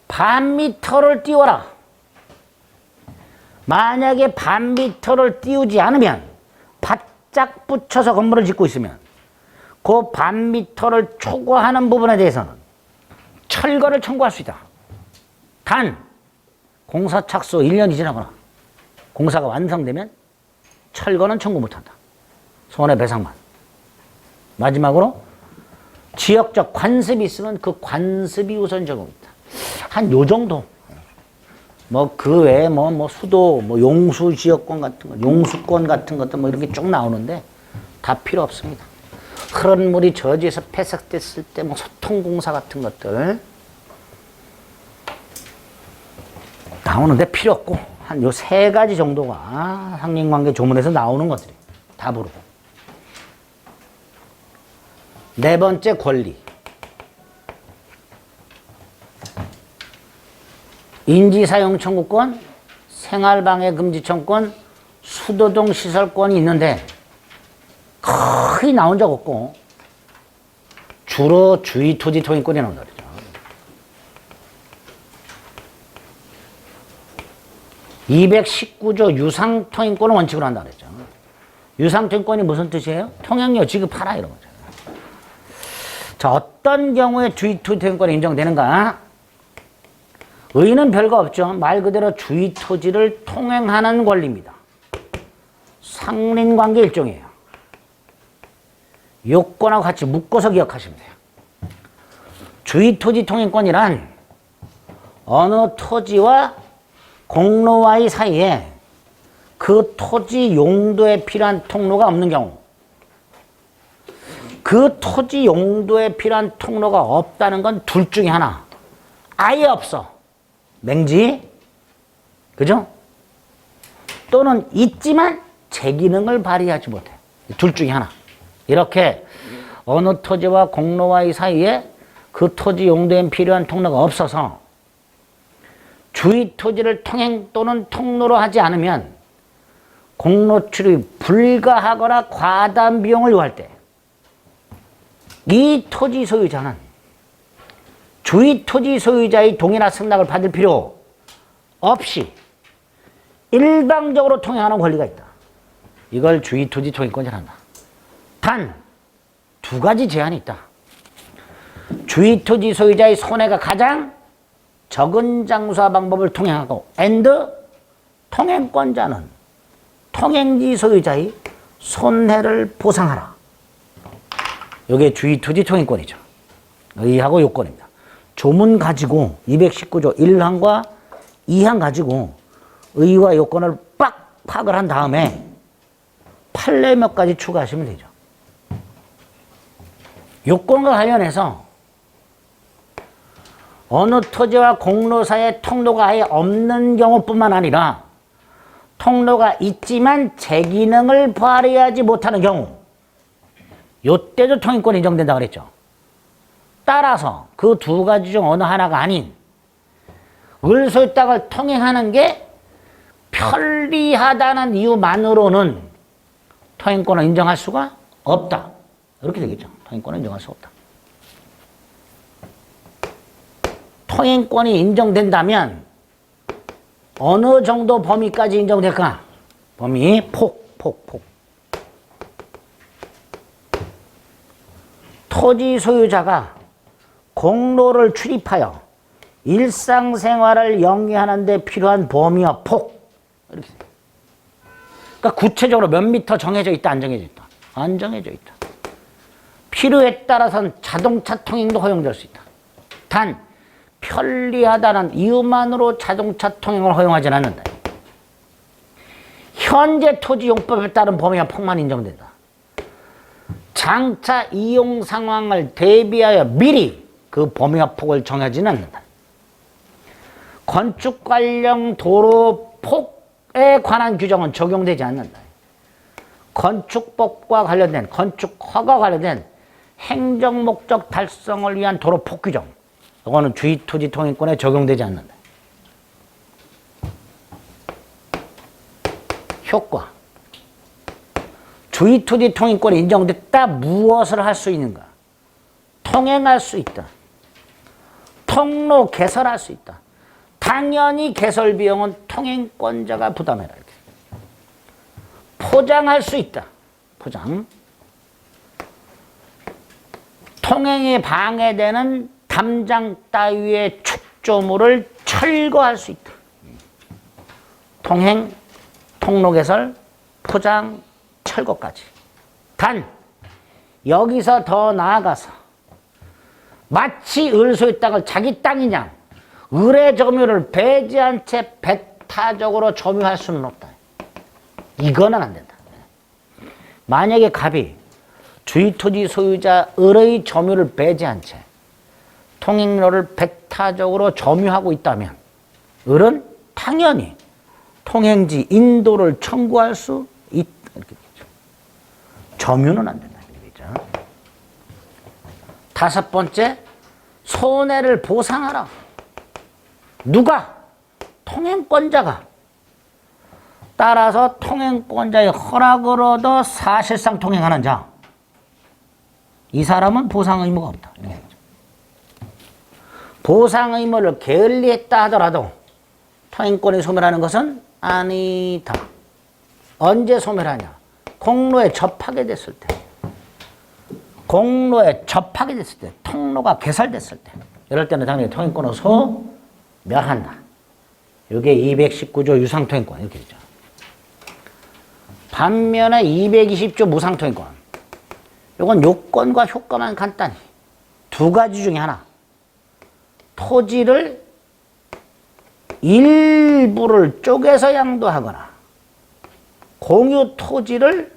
반 미터를 띄워라. 만약에 반 미터를 띄우지 않으면 바짝 붙여서 건물을 짓고 있으면 그 반 미터를 초과하는 부분에 대해서는 철거를 청구할 수 있다. 단 공사 착수 1년이 지나거나 공사가 완성되면 철거는 청구 못한다. 손해배상만. 마지막으로 지역적 관습이 있으면 그 관습이 우선 적용입니다. 한 요 정도. 뭐 그 외에 뭐 수도, 뭐 용수 지역권 같은 거, 용수권 같은 것도 뭐 이렇게 쭉 나오는데 다 필요 없습니다. 흐른 물이 저지에서 폐석됐을 때 뭐 소통공사 같은 것들 나오는데 필요 없고 한 요 세 가지 정도가 상린관계 조문에서 나오는 것들이 답으로. 네 번째, 권리. 인지사용 청구권, 생활방해 금지청권, 수도동 시설권이 있는데 거의 나온 적 없고 주로 주의토지 통행권이 나온다 그러죠. (219조) 유상통행권을 원칙으로 한다 그랬죠. 유상통행권이 무슨 뜻이에요? 통행료 지급하라 이런 거죠. 자, 어떤 경우에 주의토지 통행권이 인정되는가? 의의는 별거 없죠. 말 그대로 주의토지를 통행하는 권리입니다. 상린관계 일종이에요. 요건하고 같이 묶어서 기억하시면 돼요. 주의토지 통행권이란 어느 토지와 공로와의 사이에 그 토지 용도에 필요한 통로가 없는 경우, 그 토지 용도에 필요한 통로가 없다는 건 둘 중에 하나. 아예 없어. 맹지. 그죠? 또는 있지만 제 기능을 발휘하지 못해. 둘 중에 하나. 이렇게 어느 토지와 공로와의 사이에 그 토지 용도에 필요한 통로가 없어서 주의 토지를 통행 또는 통로로 하지 않으면 공로 출입이 불가하거나 과다한 비용을 요할 때 이 토지 소유자는 주의 토지 소유자의 동의나 승낙을 받을 필요 없이 일방적으로 통행하는 권리가 있다. 이걸 주의 토지 통행권이라 한다. 단 두 가지 제한이 있다. 주의 토지 소유자의 손해가 가장 적은 장소와 방법을 통행하고 통행권자는 통행지 소유자의 손해를 보상하라. 이게 주의 토지 통행권이죠. 의의하고 요건입니다. 조문 가지고 219조 1항과 2항 가지고 의의와 요건을 빡 파악을 한 다음에 판례 몇 가지 추가하시면 되죠. 요건과 관련해서 어느 토지와 공로사의 통로가 아예 없는 경우뿐만 아니라 통로가 있지만 제 기능을 발휘하지 못하는 경우, 요때도 통행권이 인정된다 그랬죠. 따라서 그 두 가지 중 어느 하나가 아닌 을소유 땅을 통행하는 게 편리하다는 이유만으로는 통행권을 인정할 수가 없다. 이렇게 되겠죠. 통행권을 인정할 수 없다. 통행권이 인정된다면 어느 정도 범위까지 인정될까? 범위 폭. 토지 소유자가 공로를 출입하여 일상생활을 영위하는 데 필요한 범위와 폭. 이렇게. 그러니까 구체적으로 몇 미터 정해져 있다, 안 정해져 있다? 안 정해져 있다. 필요에 따라서는 자동차 통행도 허용될 수 있다. 단 편리하다는 이유만으로 자동차 통행을 허용하지는 않는다. 현재 토지용법에 따른 범위와 폭만 인정된다. 장차 이용 상황을 대비하여 미리 그 범위와 폭을 정하지는 않는다. 건축 관련 도로 폭에 관한 규정은 적용되지 않는다. 건축법과 관련된, 건축 허가 관련된 행정 목적 달성을 위한 도로 폭 규정, 이거는 주의토지 통행권에 적용되지 않는다. 효과. 주의토지 통행권이 인정됐다. 무엇을 할 수 있는가? 통행할 수 있다. 통로 개설할 수 있다. 당연히 개설 비용은 통행권자가 부담해라. 이렇게. 포장할 수 있다. 포장. 통행에 방해되는 담장 따위의 축조물을 철거할 수 있다. 통행, 통로 개설, 포장, 철거까지. 단 여기서 더 나아가서 마치 을소유 땅을 자기 땅이냐 을의 점유를 배제한 채 배타적으로 점유할 수는 없다. 이거는 안 된다. 만약에 갑이 주의토지 소유자 을의 점유를 배제한 채 통행로를 배타적으로 점유하고 있다면 을은 당연히 통행지 인도를 청구할 수 있다. 이렇게 되죠. 점유는 안 된다. 이렇게 되죠. 다섯 번째, 손해를 보상하라. 누가? 통행권자가. 따라서 통행권자의 허락을 얻어 사실상 통행하는 자. 이 사람은 보상 의무가 없다. 이렇게 되죠. 보상 의무를 게을리했다 하더라도 통행권이 소멸하는 것은 아니다. 언제 소멸하냐? 공로에 접하게 됐을 때. 공로에 접하게 됐을 때. 통로가 개설됐을 때. 이럴 때는 당연히 통행권을 소멸한다. 이게 219조 유상통행권 이렇게 되죠. 반면에 220조 무상통행권. 이건 요건과 효과만 간단히 두 가지 중에 하나. 토지를 일부를 쪼개서 양도하거나 공유 토지를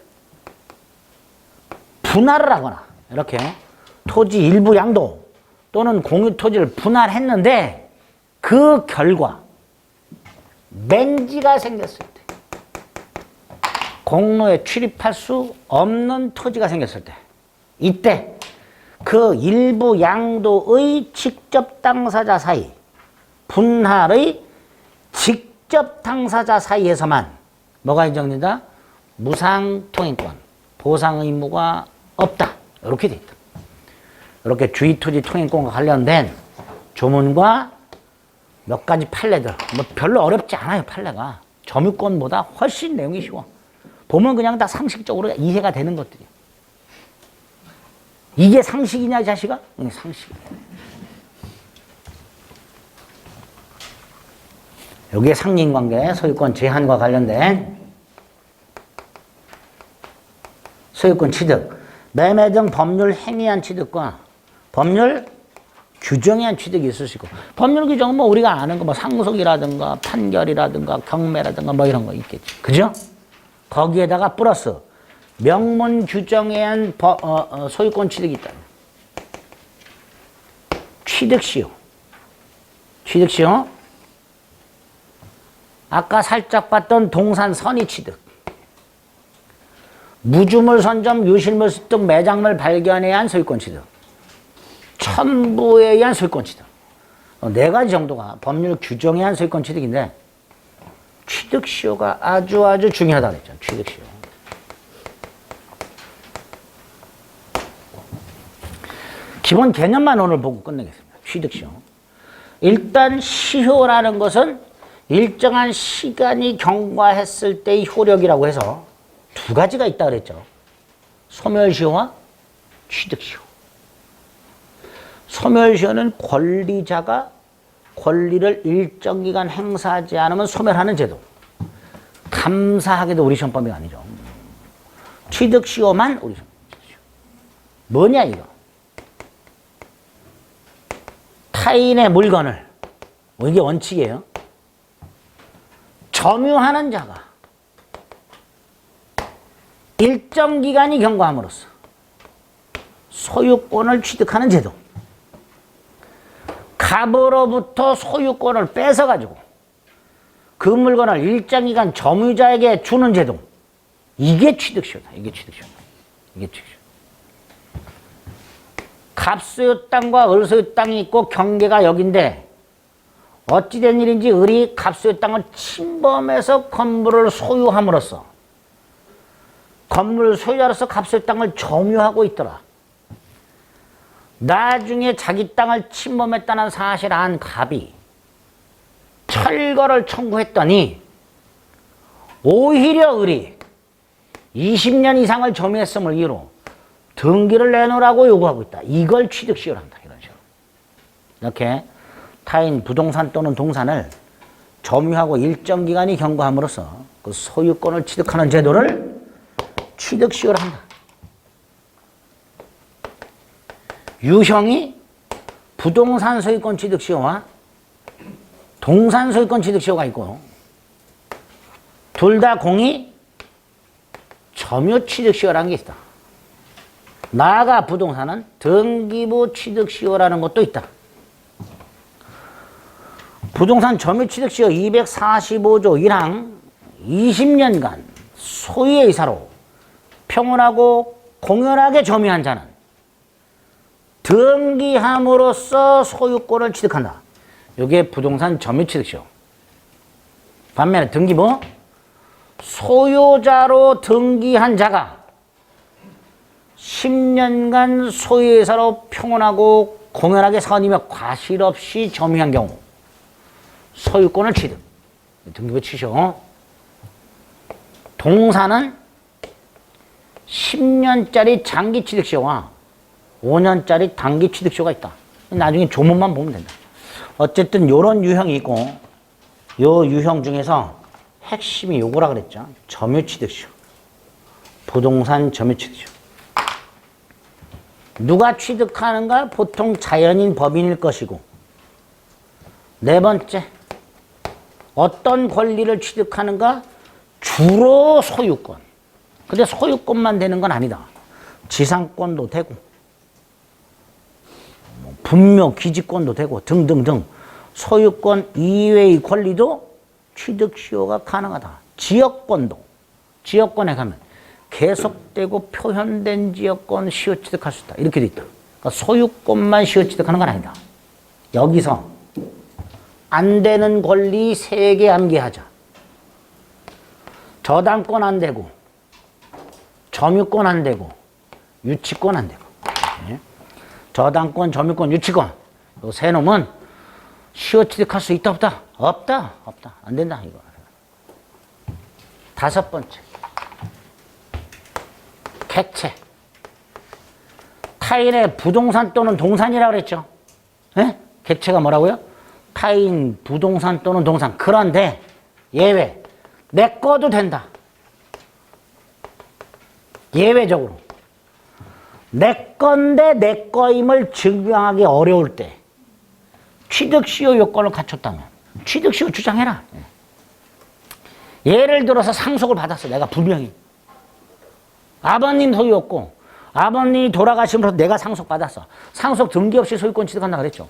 분할을 하거나 이렇게 토지 일부 양도 또는 공유 토지를 분할했는데 그 결과 맹지가 생겼을 때 공로에 출입할 수 없는 토지가 생겼을 때 이때 그 일부 양도의 직접 당사자 사이 분할의 직접 당사자 사이에서만 뭐가 인정된다? 무상통행권, 보상 의무가 없다. 이렇게 돼 있다. 이렇게 주의토지 통행권과 관련된 조문과 몇 가지 판례들. 뭐 별로 어렵지 않아요, 판례가. 점유권보다 훨씬 내용이 쉬워. 보면 그냥 다 상식적으로 이해가 되는 것들이야. 이게 상식이냐, 이 자식아? 응, 상식이야. 여기에 상린관계, 소유권 제한과 관련된 소유권 취득, 매매 등 법률 행위한 취득과 법률 규정에 한 취득이 있을 수 있고, 법률 규정은 뭐 우리가 아는 거, 뭐 상속이라든가 판결이라든가 경매라든가 뭐 이런 거 있겠지. 그죠? 거기에다가 플러스 명문 규정에 의한 소유권 취득이 있다. 취득시효. 취득시효. 아까 살짝 봤던 동산 선의 취득. 무주물 선점 유실물 습득 매장물 발견에 의한 소유권 취득. 첨부에 의한 소유권 취득. 네 가지 정도가 법률 규정에 의한 소유권 취득인데 취득시효가 아주 중요하다고 했죠. 취득시효. 기본 개념만 오늘 보고 끝내겠습니다. 취득시효. 일단 시효라는 것은 일정한 시간이 경과했을 때의 효력이라고 해서 두 가지가 있다 그랬죠. 소멸시효와 취득시효. 소멸시효는 권리자가 권리를 일정 기간 행사하지 않으면 소멸하는 제도. 감사하게도 우리 시험 범위가 아니죠. 취득시효만 우리 시험. 뭐냐 이거. 타인의 물건을, 이게 원칙이에요. 점유하는 자가 일정 기간이 경과함으로써 소유권을 취득하는 제도. 갑으로부터 소유권을 뺏어가지고 그 물건을 일정 기간 점유자에게 주는 제도. 이게 취득시효다. 이게 취득시효다. 이게 취득시효. 갑소유 땅과 을소유 땅이 있고 경계가 여긴데 어찌된 일인지 을이 갑소유 땅을 침범해서 건물을 소유함으로써 건물 소유자로서 갑소유 땅을 점유하고 있더라. 나중에 자기 땅을 침범했다는 사실을 안 갑이 철거를 청구했더니 오히려 을이 20년 이상을 점유했음을 이유로 등기를 내놓으라고 요구하고 있다. 이걸 취득시효를 한다. 이런 식으로. 이렇게 타인 부동산 또는 동산을 점유하고 일정 기간이 경과함으로써 그 소유권을 취득하는 제도를 취득시효를 한다. 유형이 부동산 소유권 취득시효와 동산 소유권 취득시효가 있고 둘 다 공이 점유 취득시효라는 게 있다. 나아가 부동산은 등기부 취득시효라는 것도 있다. 부동산 점유 취득시효 245조 1항 20년간 소유의 의사로 평온하고 공연하게 점유한 자는 등기함으로써 소유권을 취득한다. 이게 부동산 점유 취득시효. 반면에 등기부 소유자로 등기한 자가 10년간 소유의사로 평온하고 공연하게 선이며 과실 없이 점유한 경우 소유권을 취득. 등기부 취소. 동산은 10년짜리 장기 취득시효와 5년짜리 단기 취득시효가 있다. 나중에 조문만 보면 된다. 어쨌든 이런 유형이 있고 요 유형 중에서 핵심이 요거라 그랬죠. 점유 취득시효. 부동산 점유 취득시효. 누가 취득하는가? 보통 자연인 법인일 것이고 네 번째 어떤 권리를 취득하는가? 주로 소유권. 근데 소유권만 되는 건 아니다. 지상권도 되고 분묘 기지권도 되고 등등등 소유권 이외의 권리도 취득시효가 가능하다. 지역권도. 지역권에 가면 계속되고 표현된 지역권 시효 취득할 수 있다. 이렇게 돼 있다. 그러니까 소유권만 시효 취득하는 건 아니다. 여기서 안 되는 권리 3개 암기하자. 저당권 안 되고 점유권 안 되고 유치권 안 되고. 저당권, 점유권, 유치권. 요 세 놈은 시효 취득할 수 있다 없다? 없다. 없다. 안 된다 이거. 5번째. 객체. 타인의 부동산 또는 동산이라고 그랬죠. 예? 객체가 뭐라고요? 타인 부동산 또는 동산. 그런데 예외. 내 거도 된다. 예외적으로. 내 건데 내 거임을 증명하기 어려울 때 취득시효 요건을 갖췄다면 취득시효 주장해라. 예. 예를 들어서 상속을 받았어. 내가 분명히. 아버님 소유였고 아버님이 돌아가시면서 내가 상속받았어. 상속 등기 없이 소유권 취득한다 그랬죠.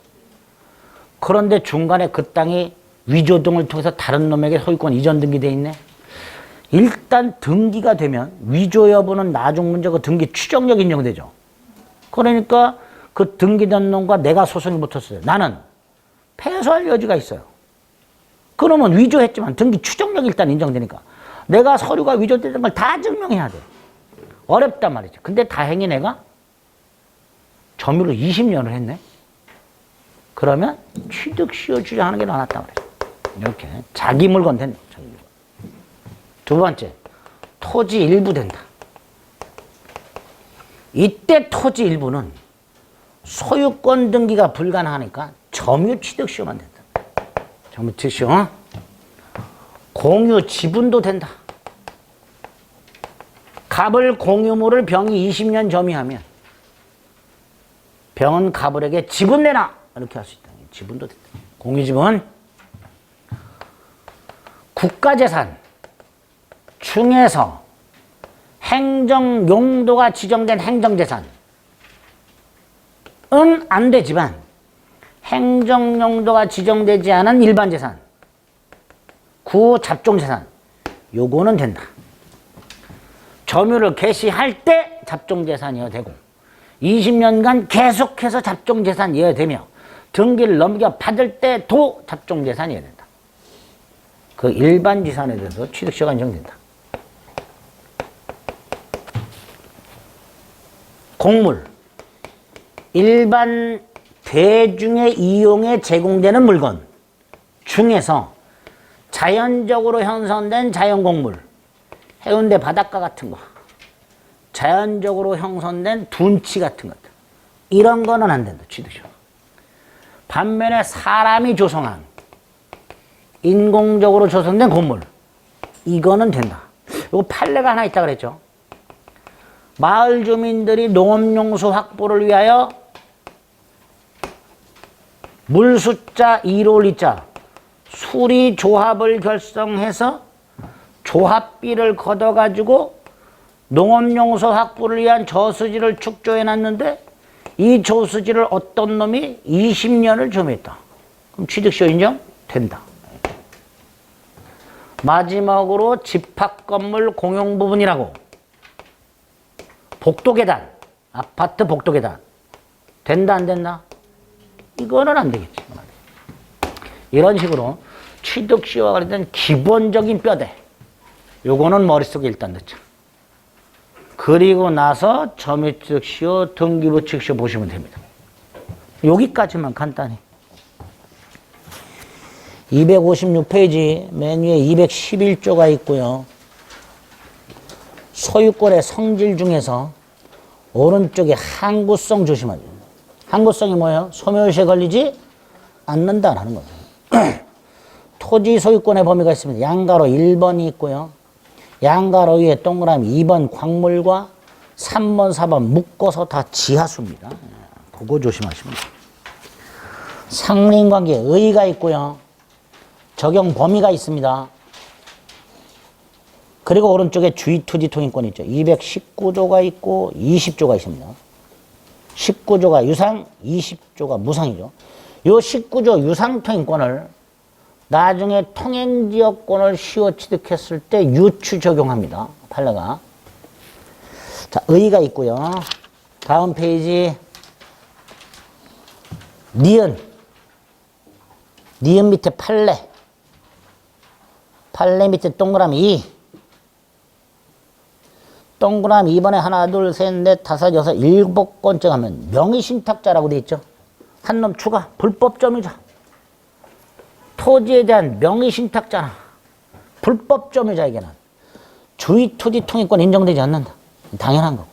그런데 중간에 그 땅이 위조 등을 통해서 다른 놈에게 소유권 이전 등기돼 있네. 일단 등기가 되면 위조 여부는 나중 문제고 등기 추정력 인정되죠. 그러니까 그 등기된 놈과 내가 소송이 붙었어요. 나는 패소할 여지가 있어요. 그러면 위조했지만 등기 추정력이 일단 인정되니까 내가 서류가 위조됐던 걸 다 증명해야 돼. 어렵단 말이죠. 근데 다행히 내가 점유를 20년을 했네. 그러면 취득시효 주장하는 게 더 낫단 말이죠. 이렇게 자기 물건 된다. 자기 물건. 두 번째, 토지 일부 된다. 이때 토지 일부는 소유권 등기가 불가능하니까 점유 취득시효만 된다. 점유 취득시효. 공유 지분도 된다. 갑을 공유물을 병이 20년 점유하면 병은 갑을에게 지분 내놔 이렇게 할 수 있다. 지분도 된다. 공유지분. 국가재산 중에서 행정용도가 지정된 행정재산은 안 되지만 행정용도가 지정되지 않은 일반재산, 구잡종재산 요거는 된다. 점유를 개시할 때 잡종재산이어야 되고 20년간 계속해서 잡종재산이어야 되며 등기를 넘겨받을 때도 잡종재산이어야 된다. 그 일반 지산에 대해서 취득시효가 인정된다. 공물, 일반 대중의 이용에 제공되는 물건 중에서 자연적으로 형성된 자연공물, 해운대 바닷가 같은 거, 자연적으로 형성된 둔치 같은 것들, 이런 거는 안 된다. 취득시효. 반면에 사람이 조성한 인공적으로 조성된 건물, 이거는 된다. 이거 판례가 하나 있다 그랬죠. 마을 주민들이 농업용수 확보를 위하여 물숫자 1호 2자 수리조합을 결성해서 조합비를 걷어가지고 농업용수 확보를 위한 저수지를 축조해놨는데 이 저수지를 어떤 놈이 20년을 점유했다. 그럼 취득시효 인정? 된다. 마지막으로 집합건물 공용부분이라고 복도계단, 아파트 복도계단 된다 안 된다? 이거는 안 되겠지. 이런 식으로 취득시효와 관련된 기본적인 뼈대 요거는 머릿속에 일단 넣자. 그리고 나서 점유취득시효, 등기부 취득시효 보시면 됩니다. 여기까지만 간단히. 256페이지 맨 위에 211조가 있고요. 소유권의 성질 중에서 오른쪽에 항구성 조심하죠. 항구성이 뭐예요? 소멸시에 걸리지 않는다라는 거예요. 토지 소유권의 범위가 있습니다. 양가로 1번이 있고요. 양가로 위에 동그라미 2번 광물과 3번, 4번 묶어서 다 지하수입니다. 그거 조심하시면 돼요. 상린관계 의의가 있고요. 적용 범위가 있습니다. 그리고 오른쪽에 주의투지통행권이 있죠. 219조가 있고 20조가 있습니다. 19조가 유상, 20조가 무상이죠. 이 19조 유상통행권을 나중에 통행지역권을 시효 취득했을 때 유추 적용합니다. 판례가. 자, 의의가 있고요. 다음 페이지. 니은. 니은 밑에 판례. 판례 밑에 동그라미 2. 동그라미 2번에 하나, 둘, 셋, 넷, 다섯, 여섯, 7번째 가면 명의신탁자라고 돼 있죠. 한 놈 추가. 불법 점유자. 토지에 대한 명의신탁자나 불법 점유자에게는 주의토지통행권 인정되지 않는다. 당연한 거고.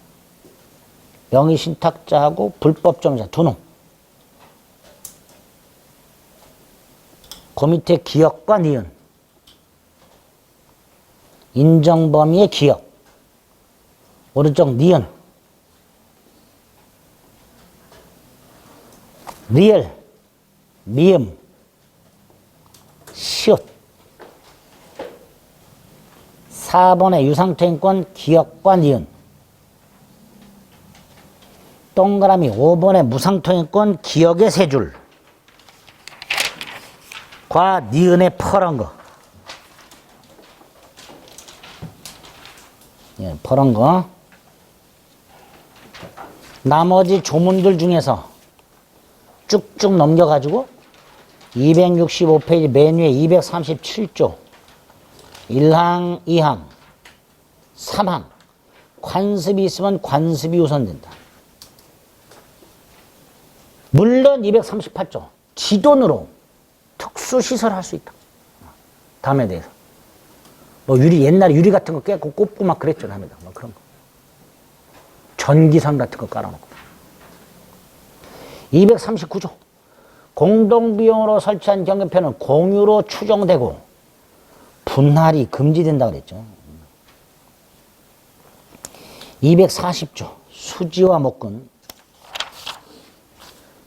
명의신탁자하고 불법 점유자 두 놈. 그 밑에 기역과 니은. 인정범위의 기역. 오른쪽 니은. 리을. 미음. 시옷. 4번의 유상통행권 기역과 니은. 동그라미 5번의 무상통행권 기억의 세 줄. 과 니은의 퍼런 거. 예, 퍼런 거. 나머지 조문들 중에서 쭉쭉 넘겨가지고 265페이지 맨 위에 237조 1항, 2항, 3항 관습이 있으면 관습이 우선된다. 물론 238조 지돈으로 특수시설 할 수 있다. 담에 대해서. 뭐 옛날에 유리 같은 거 깨고 꼽고 막 그랬죠. 담에다. 뭐 그런 거. 전기선 같은 거 깔아놓고. 239조. 공동비용으로 설치한 경계표는 공유로 추정되고 분할이 금지된다 그랬죠. 240조. 수지와 목근.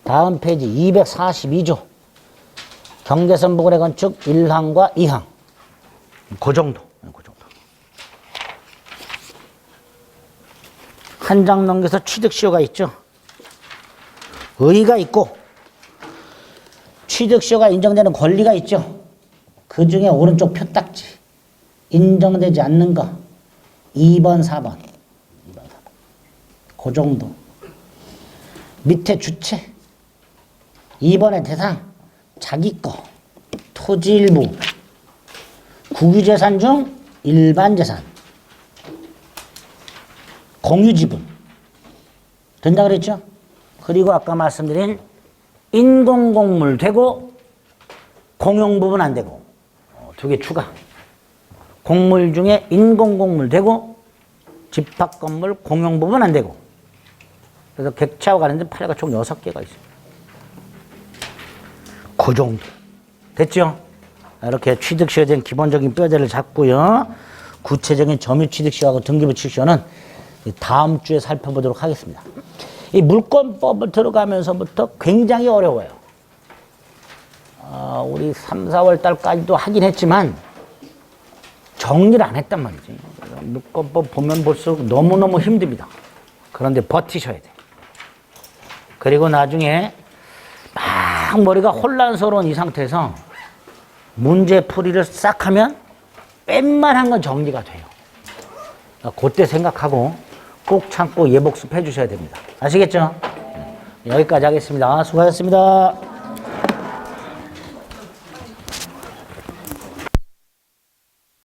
다음 페이지 242조. 경계선 부근의 건축 1항과 2항. 그 정도. 그 정도. 한 장 넘겨서 취득시효가 있죠. 의의가 있고 취득시효가 인정되는 권리가 있죠. 그 중에 오른쪽 표딱지 인정되지 않는 거 2번, 4번. 그 정도. 밑에 주체 2번의 대상 자기 거 토지 일부 국유재산 중 일반재산 공유지분 된다 그랬죠? 그리고 아까 말씀드린 인공공물 되고 공용부분 안 되고 두 개 추가. 공물 중에 인공공물 되고 집합건물 공용부분 안 되고. 그래서 객차와 관련된 판례가 총 6개가 있어요. 그 정도. 됐죠? 이렇게 취득시효에 대한 기본적인 뼈대를 잡고요. 구체적인 점유취득시효하고 등기부취득시효는 다음 주에 살펴보도록 하겠습니다. 이 물권법을 들어가면서부터 굉장히 어려워요. 우리 3, 4월 달까지도 하긴 했지만 정리를 안 했단 말이지. 물권법 보면 볼수록 너무너무 힘듭니다. 그런데 버티셔야 돼. 그리고 나중에 막 머리가 혼란스러운 이 상태에서 문제 풀이를 싹 하면 웬만한 건 정리가 돼요. 그때 생각하고 꼭 참고 예복습 해주셔야 됩니다. 아시겠죠? 여기까지 하겠습니다. 수고하셨습니다.